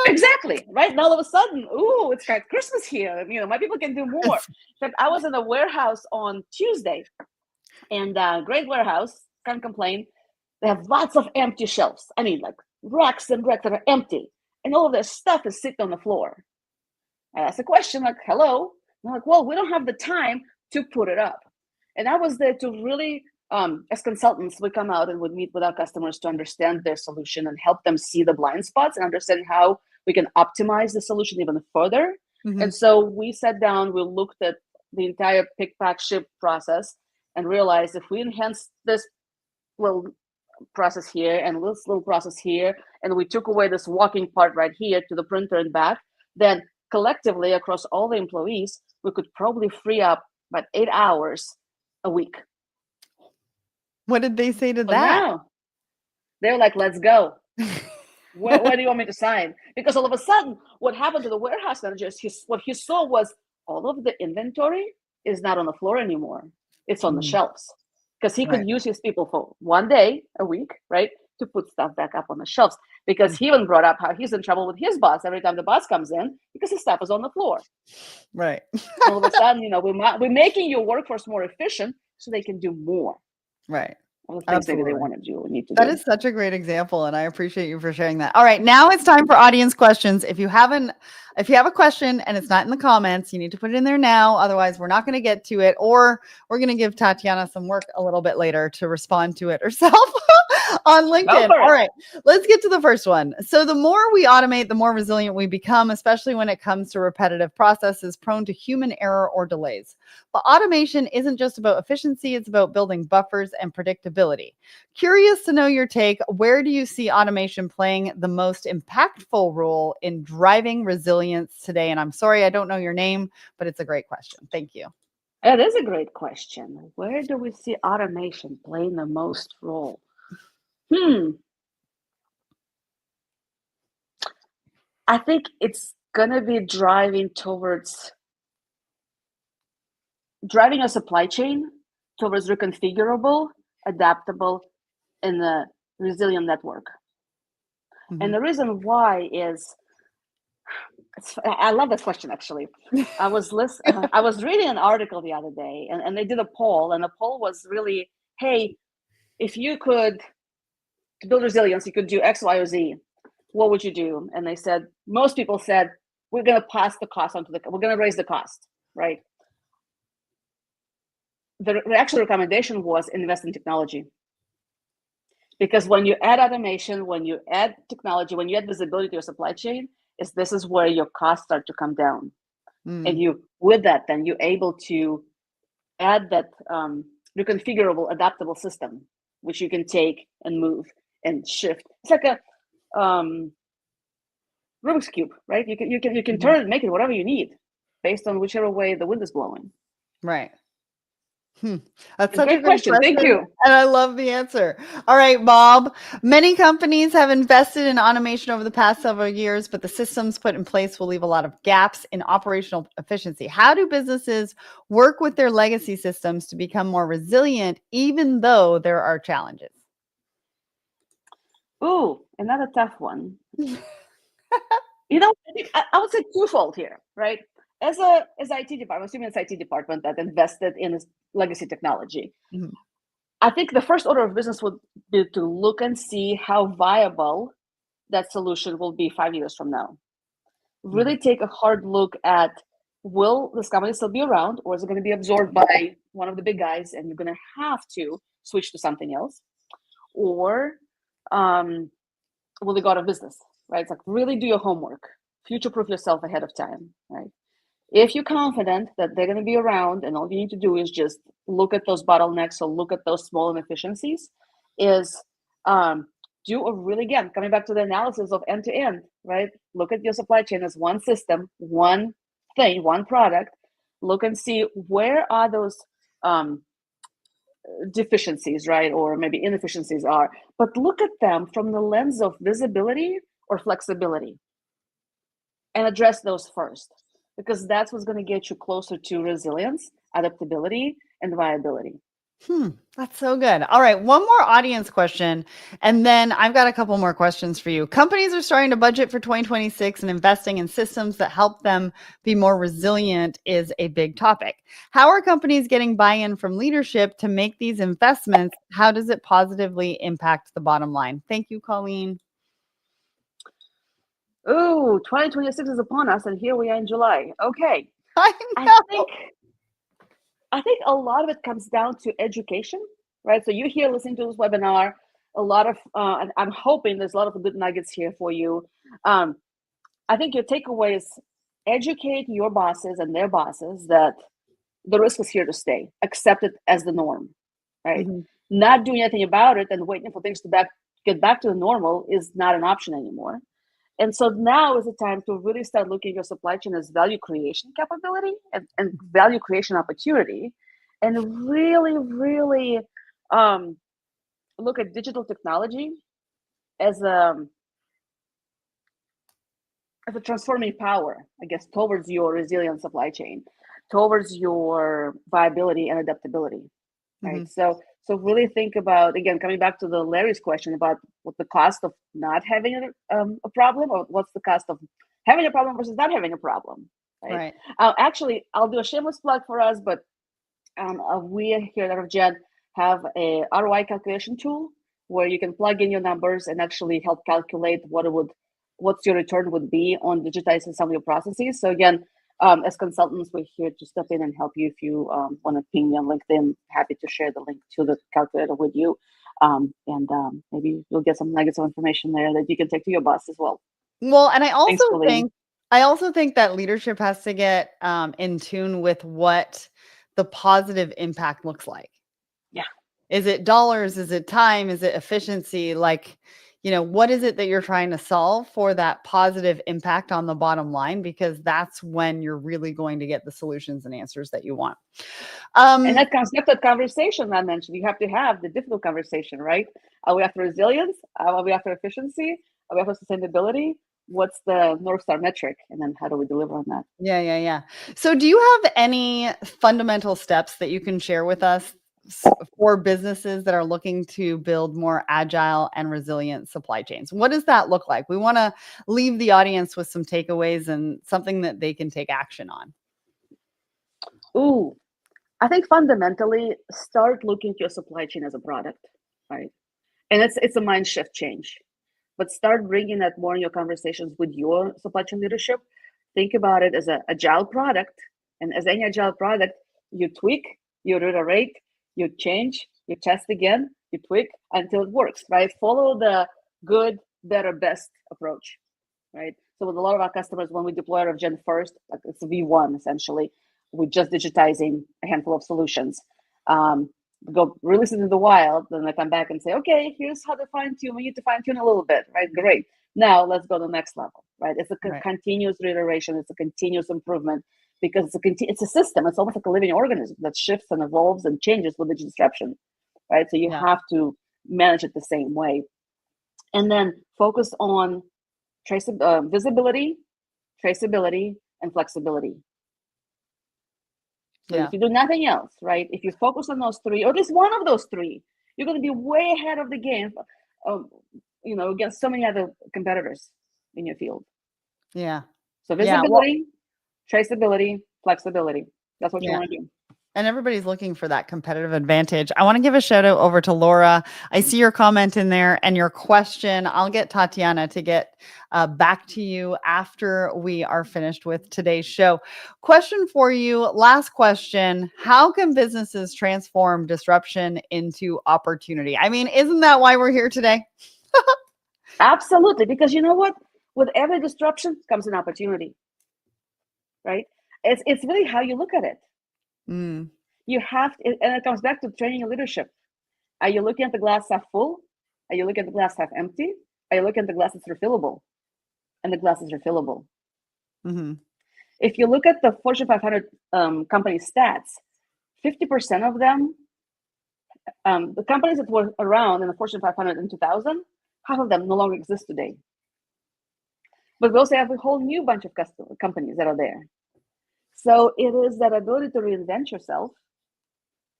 Speaker 2: exactly, right? Now all of a sudden, ooh, it's got Christmas here. My people can do more. In fact, I was in a warehouse on Tuesday, and great warehouse, can't complain. They have lots of empty shelves. I mean, like racks and racks that are empty, and all of their stuff is sitting on the floor. I asked a question like, hello. And I'm like, well, we don't have the time to put it up. And I was there to really, as consultants, we come out and would meet with our customers to understand their solution and help them see the blind spots and understand how we can optimize the solution even further.
Speaker 1: Mm-hmm.
Speaker 2: And so we sat down, we looked at the entire pick, pack, ship process and realized if we enhance this little process here and this little process here, and we took away this walking part right here to the printer and back, then collectively across all the employees, we could probably free up about 8 hours a week.
Speaker 1: What did they say to
Speaker 2: So
Speaker 1: that?
Speaker 2: now they're like, let's go. Where do you want me to sign? Because all of a sudden, what happened to the warehouse managers, what he saw was all of the inventory is not on the floor anymore. It's on the shelves. Because he could use his people for 1 day a week, right, to put stuff back up on the shelves. Because he even brought up how he's in trouble with his boss every time the boss comes in because his stuff is on the floor.
Speaker 1: Right.
Speaker 2: All of a sudden, we're making your workforce more efficient so they can do more.
Speaker 1: Right.
Speaker 2: All the things maybe they want to do or need to
Speaker 1: That
Speaker 2: do.
Speaker 1: is such a great example, and I appreciate you for sharing that. All right, now it's time for audience questions. If you have a question and it's not in the comments, you need to put it in there now. Otherwise, we're not going to get to it, or we're going to give Tatyana some work a little bit later to respond to it herself on LinkedIn. All right, let's get to the first one. So the more we automate, the more resilient we become, especially when it comes to repetitive processes prone to human error or delays. But automation isn't just about efficiency, it's about building buffers and predictability. Curious to know your take. Where do you see automation playing the most impactful role in driving resilience today? And I'm sorry, I don't know your name, but it's a great question. Thank you.
Speaker 2: It is a great question. Where do we see automation playing the most role? I think it's going to be driving a supply chain towards reconfigurable, adaptable, and a resilient network. Mm-hmm. And the reason why is, I love this question, actually. I was reading an article the other day, and they did a poll, and the poll was really, hey, if you could build resilience, you could do X, Y, or Z. What would you do? And they said, most people said, we're going to pass the cost we're going to raise the cost, right? The actual recommendation was invest in technology. Because when you add automation, when you add technology, when you add visibility to your supply chain, this is where your costs start to come down. And with that, then you're able to add that reconfigurable, adaptable system, which you can take and move and shift. It's like a Rubik's Cube, right? You can turn it, make it whatever you need, based on whichever way the wind is blowing.
Speaker 1: Right. That's such a great
Speaker 2: question. Thank you.
Speaker 1: And I love the answer. All right, Bob. Many companies have invested in automation over the past several years, but the systems put in place will leave a lot of gaps in operational efficiency. How do businesses work with their legacy systems to become more resilient, even though there are challenges?
Speaker 2: Ooh, another tough one. I would say twofold here, right? As IT department, assuming it's IT department that invested in legacy technology, I think the first order of business would be to look and see how viable that solution will be 5 years from now. Really take a hard look at, will this company still be around, or is it going to be absorbed by one of the big guys and you're going to have to switch to something else? Or will they go out of business, right? It's like, really do your homework, future-proof yourself ahead of time, right? If you're confident that they're going to be around and all you need to do is just look at those bottlenecks or look at those small inefficiencies, is do a really, again, coming back to the analysis of end to end, right? Look at your supply chain as one system, one thing, one product. Look and see where are those deficiencies, right? Or maybe inefficiencies are, but look at them from the lens of visibility or flexibility and address those first, because that's what's going to get you closer to resilience, adaptability, and viability.
Speaker 1: That's so good. All right. One more audience question. And then I've got a couple more questions for you. Companies are starting to budget for 2026 and investing in systems that help them be more resilient is a big topic. How are companies getting buy-in from leadership to make these investments? How does it positively impact the bottom line? Thank you, Colleen.
Speaker 2: Oh, 2026 is upon us, and here we are in July. Okay.
Speaker 1: I know.
Speaker 2: I think a lot of it comes down to education, right? So you're here listening to this webinar. A lot of, and I'm hoping there's a lot of good nuggets here for you. I think your takeaway is educate your bosses and their bosses that the risk is here to stay. Accept it as the norm, right? Not doing anything about it and waiting for things to get back to the normal is not an option anymore. And so now is the time to really start looking at your supply chain as value creation capability and value creation opportunity, and really, really look at digital technology as a transforming power, I guess, towards your resilient supply chain, towards your viability and adaptability, right? So really think about, again, coming back to the Larry's question about what the cost of not having a problem, or what's the cost of having a problem versus not having a problem, right? Actually, I'll do a shameless plug for us, but we here at RFGen have a ROI calculation tool where you can plug in your numbers and actually help calculate what's your return would be on digitizing some of your processes. So again, as consultants, we're here to step in and help you. If you want to ping me on LinkedIn, happy to share the link to the calculator with you. And maybe you'll get some nuggets of information there that you can take to your boss as well.
Speaker 1: Well, and I also think that leadership has to get in tune with what the positive impact looks like.
Speaker 2: Yeah.
Speaker 1: Is it dollars? Is it time? Is it efficiency? Like, what is it that you're trying to solve for that positive impact on the bottom line? Because that's when you're really going to get the solutions and answers that you want.
Speaker 2: And that comes back to that conversation I mentioned. You have to have the difficult conversation, right? Are we after resilience? Are we after efficiency? Are we after sustainability? What's the North Star metric? And then how do we deliver on that?
Speaker 1: Yeah. So do you have any fundamental steps that you can share with us for businesses that are looking to build more agile and resilient supply chains? What does that look like? We want to leave the audience with some takeaways and something that they can take action on.
Speaker 2: Ooh, I think fundamentally start looking at your supply chain as a product, right? And it's a mind shift change, but start bringing that more in your conversations with your supply chain leadership. Think about it as an agile product, and as any agile product, you tweak, you reiterate, you change, you test again, you tweak until it works, right? Follow the good, better, best approach, right? So with a lot of our customers, when we deploy RFGen first, like it's V1 essentially, we're just digitizing a handful of solutions. Go release it in the wild, then I come back and say, okay, here's how to fine tune. We need to fine tune a little bit, right? Great. Now let's go to the next level, right? It's a continuous reiteration. It's a continuous improvement, because it's a system. It's almost like a living organism that shifts and evolves and changes with each disruption, right? So you have to manage it the same way. And then focus on visibility, traceability, and flexibility. So if you do nothing else, right? If you focus on those three, or at least one of those three, you're going to be way ahead of the game, against so many other competitors in your field.
Speaker 1: Yeah.
Speaker 2: So visibility, traceability, flexibility. That's what you want to do.
Speaker 1: And everybody's looking for that competitive advantage. I want to give a shout out over to Laura. I see your comment in there and your question. I'll get Tatyana to get back to you after we are finished with today's show. Question for you. Last question. How can businesses transform disruption into opportunity? I mean, isn't that why we're here today?
Speaker 2: Absolutely, because you know what? With every disruption comes an opportunity, right? It's really how you look at it.
Speaker 1: Mm.
Speaker 2: You have to, and it comes back to training and leadership. Are you looking at the glass half full? Are you looking at the glass half empty? Are you looking at the glass that's refillable? And the glass is refillable.
Speaker 1: Mm-hmm.
Speaker 2: If you look at the Fortune 500 company stats, 50% of them, the companies that were around in the Fortune 500 in 2000, half of them no longer exist today. But we also have a whole new bunch of companies that are there. So it is that ability to reinvent yourself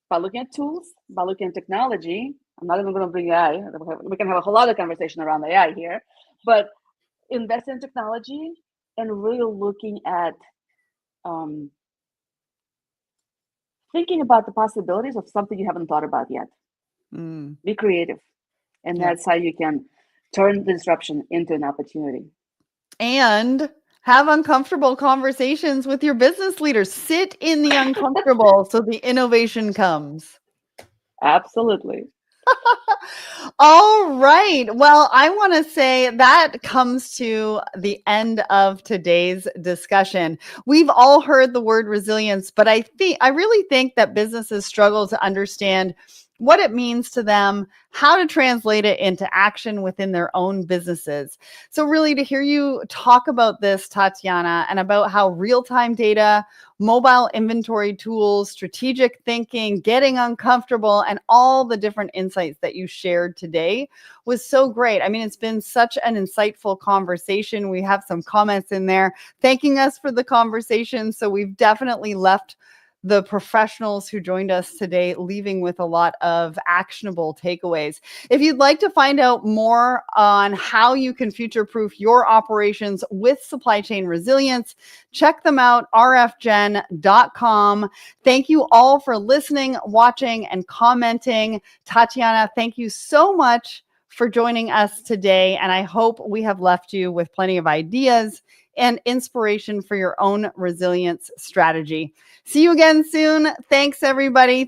Speaker 2: by looking at tools, by looking at technology. I'm not even going to bring AI. We can have a whole other conversation around AI here, but invest in technology and really looking at thinking about the possibilities of something you haven't thought about yet. Be creative. And that's how you can turn the disruption into an opportunity.
Speaker 1: And have uncomfortable conversations with your business leaders. Sit in the uncomfortable so the innovation comes.
Speaker 2: Absolutely.
Speaker 1: All right. Well, I want to say that comes to the end of today's discussion. We've all heard the word resilience, but I really think that businesses struggle to understand what it means to them, how to translate it into action within their own businesses. So really to hear you talk about this, Tatyana, and about how real-time data, mobile inventory tools, strategic thinking, getting uncomfortable, and all the different insights that you shared today was so great. I mean, it's been such an insightful conversation. We have some comments in there thanking us for the conversation. So we've definitely left the professionals who joined us today leaving with a lot of actionable takeaways. If you'd like to find out more on how you can future-proof your operations with supply chain resilience, check them out, rfgen.com. Thank you all for listening, watching, and commenting. Tatyana, thank you so much for joining us today, and I hope we have left you with plenty of ideas and inspiration for your own resilience strategy. See you again soon. Thanks, everybody.